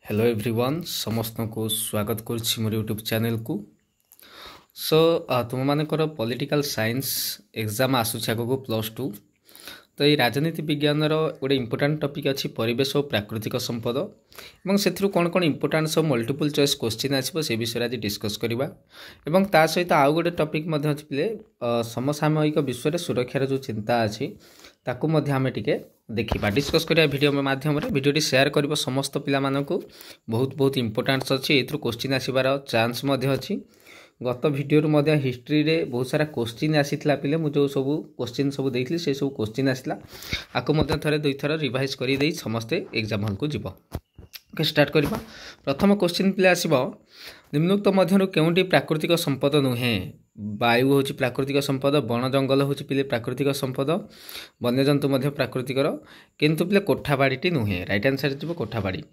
Hello everyone समस्त को स्वागत करुच्ची मोर यूट्यूब चैनल को। सो तुम मानकर पॉलिटिकल साइंस एग्जाम आसूची आगो +2 तो ये राजनीति विज्ञान गोटे इंपोर्टाट टॉपिक अच्छी परिवेश और प्राकृतिक संपद और से कौन कौन इंपोर्टाट सब मल्टीपल चॉइस क्वेश्चन आसो से विषय आज डिस्कस करवा और ता सहित आउ गोटे टॉपिक अच्छे समसामयिक विश्व में सुरक्षार जो चिंता अच्छी ताकू आम टे देखा डिस्कस करिया वीडियो माध्यम वीडियो शेयर कर समस्त पिला बहुत बहुत इंपोर्टान्स अच्छी ये क्वेश्चन आसबार चांस अच्छी गत वीडियो हिस्ट्री रे बहुत सारा क्वेश्चन आसीथिला पिले मु जो सब क्वेश्चन सब देइथली से सब क्वेश्चन आसिला आको थरे दुई थर रिवाइज करी देई समस्ते एग्जाम हॉल को जीव। ओके स्टार्ट करबा। प्रथम क्वेश्चन पिले आसीबो निम्नोक्त मध्यरु केउंटी प्राकृतिक संपद नुहे। वायु होची प्राकृतिक संपद, वन जंगल होची पिले प्राकृतिक संपद, वन्यजंतु मध्य प्राकृतिक किंतु पिले कोठाबाड़ीटी नुहे। राइट आंसर जीव कोठाबाड़ी।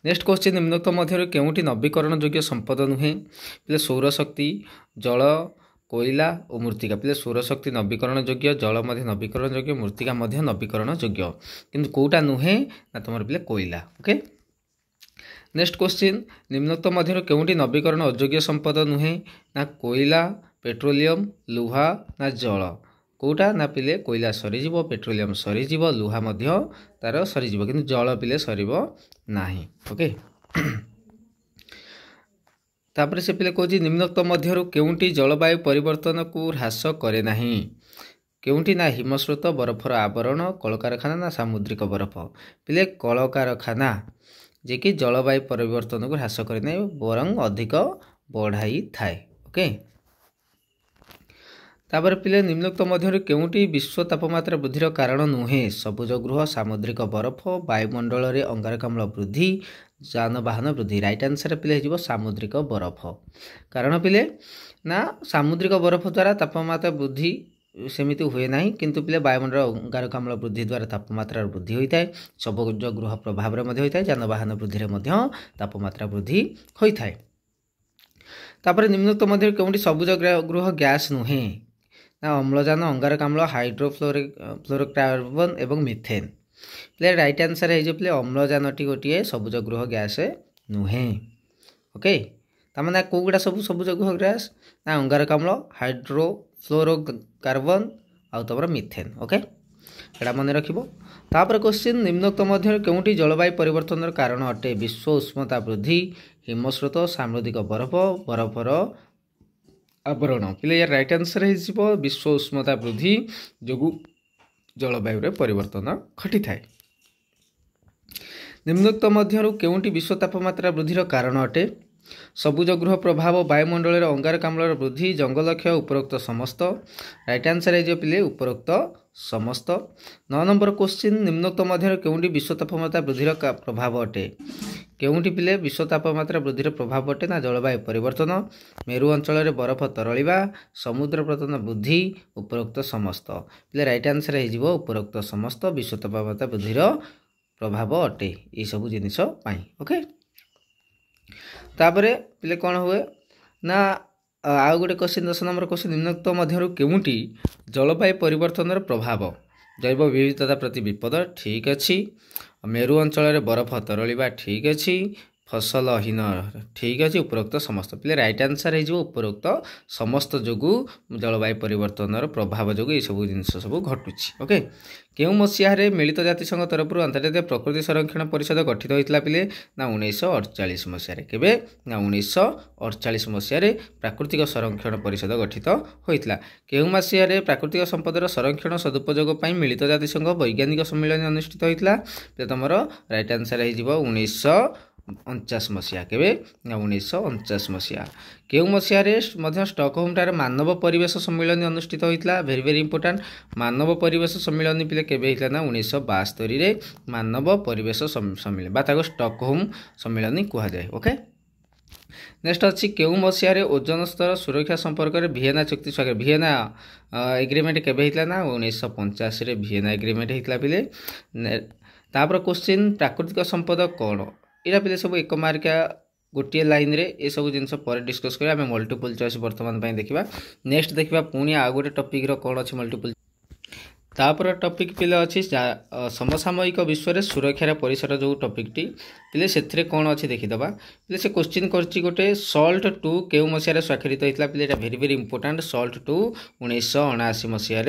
नेक्स्ट क्वेश्चन निम्नोक्त मध्यरु केउंटी नवीकरण योग्य संपद नुहे। पिले सौरशक्ति, जल, कोयला और मृत्तिका। पिले सौरशक्ति नवीकरण योग्य, जल मध्य नवीकरण योग्य, मृत्तिका मध्य नवीकरण योग्य किंतु कोटा नुहे ना तुम पिले कोयला। ओके नेक्स्ट क्वेश्चन निम्नोक्त मध्यरु केउंटी नवीकरण अयोग्य संपद नुहे ना कोयला, पेट्रोलियम, लुहा ना जल। कोटा ना पिले कोयला सरीजीव, पेट्रोलियम सरीजीव, लुहा मध्य तार सरीजीव किंतु जल पिले सरीबो नाही। ओके तापर से पिले कहूँ निम्नोक्त मध्यरु केउंटी जलवायु परिवर्तन को ह्रास करे नाही। केउंटी ना हिमस्रोत, बरफर आवरण, कलकारखाना ना सामुद्रिक बरफ। पिले कलकारखाना जे कि जलवायु परिवर्तन को ह्रास करे नाही बरং अधिक बढ़ाई थाए। ओके तापर पिले निम्नोक्त मध्यरु केउंटी विश्व तापमात्रा वृद्धिर कारण नुहे। सबुज गृह, सामुद्रिक बरफ, वायुमंडल रे अंगारकाम्ल वृद्धि, जानवाहन वृद्धि। राइट आंसर पिले हो सामुद्रिक बरफ। कारण पिले ना सामुद्रिक बरफ द्वारा तापमात्रा वृद्धि सेमिति हुए ना किंतु पिले वायुमंडल अंगारकाम्ल वृद्धि द्वारा तापमात्रा वृद्धि होता है। सबुज गृह प्रभाव होता है, जानवाहन वृद्धि तापमात्रा वृद्धि होता है। तापर निम्नोक्त मध्य केउंटी सबुज गृह गैस नुहे ना अम्लजान, अंगारकाम्ल, हाइड्रोफ्लोरोकार्बन एवं मिथेन। प्ले राइट आंसर है प्ले अम्लजान टी गोटे सबुज गृह गैस नुहे। ओके तमाने कोगुड़ा सब सबुज गृह गैस ना अंगारकाम्ल, हाइड्रोफ्लोरोकार्बन आउ तमर मिथेन। ओके एटा मन रखिबो। तापर क्वेश्चन निम्नोक्त मध्य केउंटी जलवायु परिवर्तन कारण अटे। विश्व उष्णता वृद्धि, हिमस्रोत, सामुद्रिक बरफ, बरफर आवरण। पिले यार राइट आंसर है विश्व उष्णता वृद्धि जो जलवायु परिवर्तन घटी थाए। निम्नोक्त मध्यरु केउंटी विश्व तापमात्रा वृद्धिर कारण अटे। सबुज गृह प्रभाव, वायुमंडल अंगारकाम्ल वृद्धि, जंगल क्षय, उपरोक्त समस्त। राइट आंसर है पिले उपरोक्त समस्त। 9 नंबर क्वेश्चन निम्नोक्त मध्य केउंटी विश्व तापमात्रा वृद्धिर प्रभाव अटे। केउंटी पिले विश्व तापमात्रा वृद्धिर प्रभाव अटे ना जलवायु परिवर्तन, मेरु अंचल में बरफ तरलिबा, समुद्र पतन वृद्धि, उपरोक्त समस्त। पिले राइट आंसर है उपरोक्त समस्त विश्व तापमात्रा वृद्धिर प्रभाव अटे ये सब जिनिस पाई। ओके तापरे पिले कौन हुए ना आउ गोटे क्वेश्चन 10 नंबर क्वेश्चन निम्नोक्त मध्यरु केउंटी जलवायु परिवर्तन प्रभाव। जैव विविधता प्रति विपद ठीक अच्छी, मेरु अंचल में बरफ तरलिबा ठीक अच्छी, फसलहीन ठीक अच्छे, उपरोक्त समस्त। पिले राइट आंसर है उपरोक्त समस्त जोगु जलवायु परिवर्तन प्रभाव जो ये सब जिन सब घटुची। ओके केउ मसीह मिलित जातिसंघ तरफ अंतर्जातीय प्रकृति संरक्षण परिषद गठित होता पिले ना 1948 मसीह केबे ना 1948 मसीह प्राकृतिक संरक्षण परिषद गठित होता। केउ मसीह प्राकृतिक संपदर संरक्षण सदुपयोग पर मिलित जातिसंघ वैज्ञानिक सम्मेलन अनुष्ठित होता। तुम राइट आंसर है 1949 मसीहा केबे 1949 मसीहा। केउ मसीह स्टॉकहोम ठारे मानव परिवेश सम्मेलन अनुष्ठित होता। वेरी वेरी इंपोर्टाट मानव परिवेश सम्मेलन पिले केबे होता ना 1972 रे मानव परिवेश सम्मेलन बा स्टॉकहोम सम्मेलन कहा जाए। ओके नेक्स्ट अच्छी केउ मसीह ओजन स्तर सुरक्षा संपर्क में भिएना चुक्ति स्वाक्षर भिएना एग्रीमेंट केबे होता ना 1985 रे भिएना एग्रीमेंट होता पिले। तापर क्वेश्चन प्राकृतिक संपद कौन यहाँ पिले सब एक मार्किया गोटे लाइन रे ये सब जिन पर डिस्कस करें आम मल्टीपल चॉइस बर्तमान देखा। नेक्स्ट देखा पुणी आउ गोटे टॉपिक कौन अच्छे मल्टीपल तापर टॉपिक पिले अच्छी समसामयिक विश्व में सुरक्षार परिसर जो टॉपिकटी पिले से कौन अच्छी देखीदबा पिले से क्वेश्चन करछि गोटे सल्ट टू केउ मसीह स्वाक्षरित होता पिले एटा भेरी भेरी इंपोर्टेंट सल्ट टू 1979 मसीह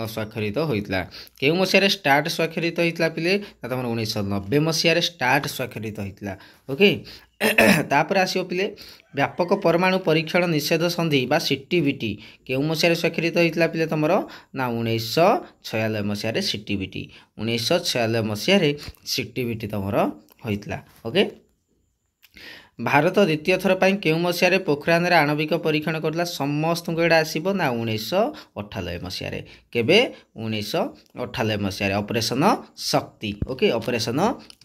स्वाक्षरित होता केउ मसीह स्टार्ट स्वाक्षरित होता पिले तुम 1990 मसीह स्टार्ट स्वाक्षरित होता ओके तापर आसो पिले व्यापक परमाणु परीक्षण निषेध संधि बा सीटीबीटी केउ मसीह स्वाक्षरित होता पिले तुम ना 1996 मसीह सीटीबीटी 1996 मसीह सीटीबीटी तुम होता ओके भारत द्वितीय थर पर केउ मसीह पोखरान आणविक परीक्षण करला समस्त को एटा आसीबो ना 1998 मसीह केबे 1998 मसीह ऑपरेशन शक्ति ओके ऑपरेशन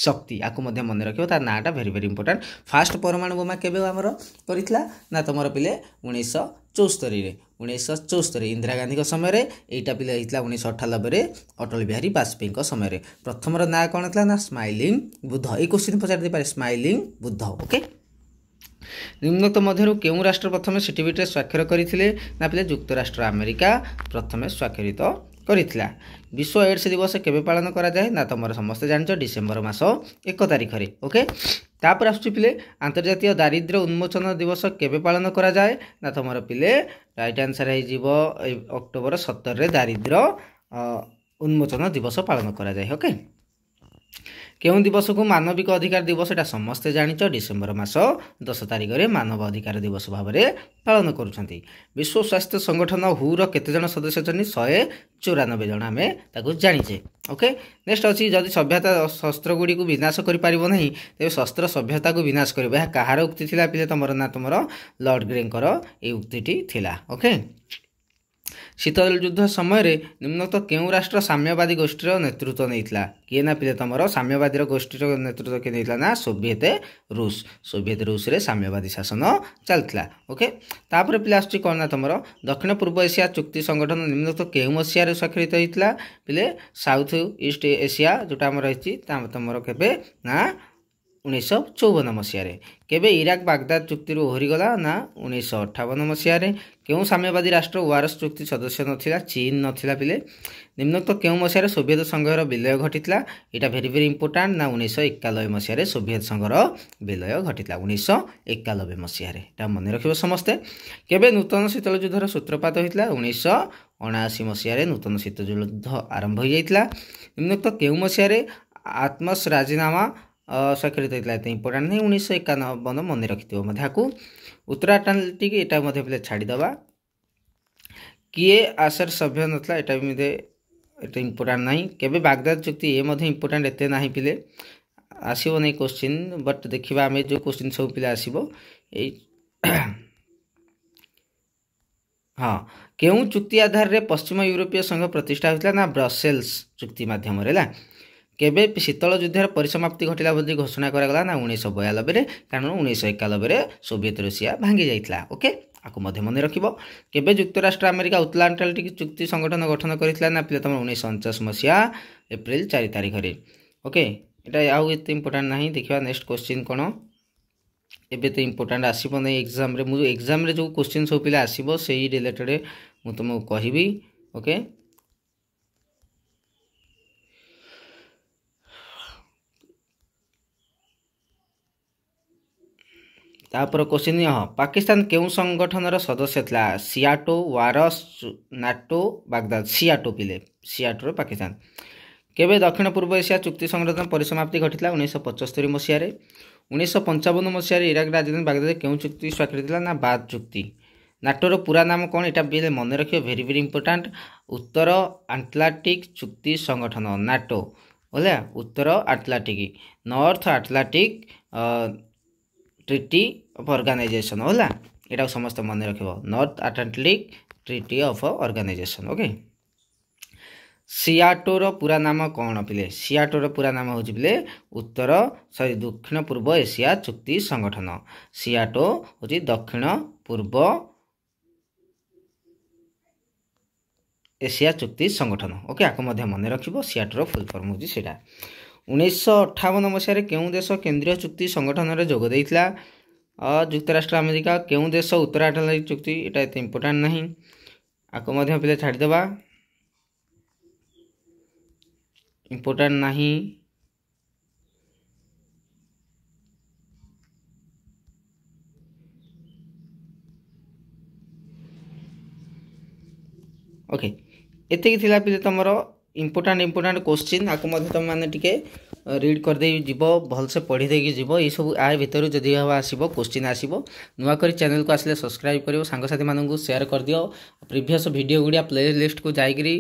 शक्ति आकु मध्य मन रखियो ता नाटा भेरी भेरी इंपोर्टेंट फास्ट परमाणु बोमा केबे हमर करितला ना तमरो पिले 1974 रे 1974 इंदिरा गांधी समय एटा पिले होता 1998 अटल बिहारी वाजपेयी समय प्रथम ना कौन था ना स्माइलिंग बुद्ध ये क्वेश्चन पचारि पारे स्माइलिंग बुद्ध ओके निम्नोक्त मध्य केउ राष्ट्र प्रथम सीटीबीटी स्वाक्षर करते ना पिले युक्तराष्ट्र अमेरिका प्रथम स्वाक्षरित करितला विश्व एड्स दिवस केबे पालन करा जाए ना तुम समस्त जान डिसेम्बर मास 1 तारिख रे ओके तापर आसुची पिले अंतर्जातीय दारिद्र्य उन्मोचन दिवस केबे पालन करा जाए ना तुम पिले राइट आंसर है अक्टोबर 17 रे दारिद्र्य उन्मोचन दिवस पालन करा जाए ओके केउं दिवस को मानविक अधिकार दिवस एटा समस्ते जानिच डिसेम्बर मास 10 तारिख रे मानव अधिकार दिवस भाव में पालन करुछंती विश्व स्वास्थ्य संगठन हु रो केते जन सदस्य छनि 194 जन आमे ताकू जानिचे ओके नेक्स्ट अछि जदि सभ्यता शस्त्र गुडी को विनाश करि पारिबो नहीं तेबे शस्त्र सभ्यता को विनाश करबे या कहार उक्ति थिला पिले तमरो ना तमरो लॉर्ड ग्रेंकर ए उक्तिटी थिला ओके शीतल युद्ध समय निम्नोक्त केउ राष्ट्र साम्यवादी गोष्ठीर नेतृत्व नहीं किए ना पिले तुम साम्यवादी गोष्ठीर नेतृत्व किए नहीं ना सोवियत रूस रे साम्यवादी शासन चलता ओके तापर पिले आसुची कौन ना तुम दक्षिण पूर्व एशिया चुक्ति संगठन निम्नोक्त केउ मसीह स्वाक्षरित होता पिले साउथ ईस्ट एशिया जोटा आम रही तुम केबे ना 1954 मसीह केबे इराक बागदाद चुक्ति ओहरीगला ना 1958 मसीह केउ साम्यवादी राष्ट्र वारस चुक्ति सदस्य नथिला चीन नथिला पिले निम्नोक्त केउ मसीह सोवियत संघर विलय घटितला एटा भेरी भेरी इंपोर्टेंट ना 1991 मसीह सोवियत संघर विलय घटितला 1991 मसीह एटा मन रखिबो समस्ते केबे नूतन शीतल युद्धर सूत्रपात होइतला 1979 मसीह नूतन शीतल युद्ध आरंभ हो जाइतला निम्नोक्त केउ मसीह आत्मस राजीनामा स्वाक्षरित होता इंपोर्टेंट नहीं 1991 मन रखिथो मध्याकू उत्तर अटलांटिक एटा मध्य पिले छाड़ीदबा किए आसर सभ्य नथला एटा भी मध्य एटा इंपोर्टेंट नहीं केबे बागदाद चुक्ति ये मध्य इंपोर्टेंट एते नहीं पिले आसीबो नहीं क्वेश्चन बट देखिबा हमें जो क्वेश्चन सब पिले आसीबो ए हाँ केउ चुक्ति आधार रे पश्चिम यूरोपीय संघ प्रतिष्ठा होता ना ब्रसेल्स चुक्ति माध्यम रे केबे शीतल युद्धर परिसमाप्ति घटिला बोली घोषणा करागला ना 1992 कारण 1991 सोवियत रशिया भांगी जाइतला ओके आकु मध्य मन रखिबो केबे युक्तराष्ट्र अमेरिका उत्तल अटलांटिक चुक्ति संगठन गठन करितला ना पिले तुम 1949 मसीहा एप्रिल 4 तारिख रे ओके एटा आउ एते इंपोर्टेंट नाही देखिबा नेक्स्ट क्वेश्चन कोन एबे तो इंपोर्टेंट आसीबो नै एग्जाम रे जो क्वेश्चन सब पिले आसीबो सेही रिलेटेड मु तुमको कहिबी ओके तापर क्वेश्चन हाँ पाकिस्तान केउ संगठन सदस्य था सियाटो वारस नाटो बागदाद सियाटो पिले सियाटो पाकिस्तान केबे दक्षिण पूर्व एशिया चुक्ति संगठन परिसमाप्ति घटिला 1975 मसीह 1955 मसीह इराक राजधानी बागदाद केउ चुक्ति स्वाक्षरित ना बाद चुक्ति नाटोर पूरा नाम कौन एटा भी मन रखियो भेरी भेरी इंपोर्टेंट उत्तर आटलांटिक चुक्ति संगठन नाटो बोला उत्तर Atlantic north Atlantic treaty of organisation होला एटा समस्त मन रखिबो north Atlantic treaty of organisation okay सियाटोर पूरा नाम कौन पिले सियाटोर पूरा नाम हो पिले उत्तर दक्षिण पूर्व एशिया चुक्ति संगठन सियाटो होची दक्षिण पूर्व एशिया चुक्ति संगठन ओके आको मध्य मन रखिबो सियाटोर फुल फॉर्म होची सेटा 1958 मसीह केउं देश केंद्रीय चुक्ति संगठन रे जोग देइतला युक्तराष्ट्र अमेरिका केउं देश उत्तर आटलांटिक चुक्ति एटा एते इंपोर्टेंट नहीं आको मध्य पिले छाड़ी देबा इम्पोर्टाट नहीं ओके एतिक थिला पिले तमरो इम्पोर्टाट क्वेश्चन आको मध्य तुम मैंने टिके रीड करदे जीव भलसे पढ़ी देकी जीव ये सब आ भितर जदि आसो क्वेश्चन आसो नुआ कर चैनल को आसिले सब्सक्राइब करियो सांगसाथी मानू शेयर कर दियो प्रीवियस वीडियो गुड़िया प्ले लिस्ट को जाइकरी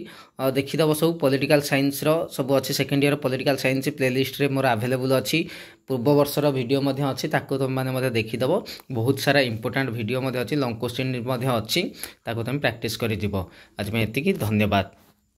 देखीदेव सब पॉलिटिकल साइंस रो सब अच्छे second year political science play list रे मोर अवेलेबल अच्छी पूर्व वर्षर वीडियो मध्य अच्छी ताको तुम मैंने देखीदेव बहुत सारा इंपोर्टेंट वीडियो मध्य अच्छी लॉन्ग क्वेश्चन मध्य अच्छी ताको तुम प्रैक्टिस करि दिबो आज मैं एतिकी धन्यवाद।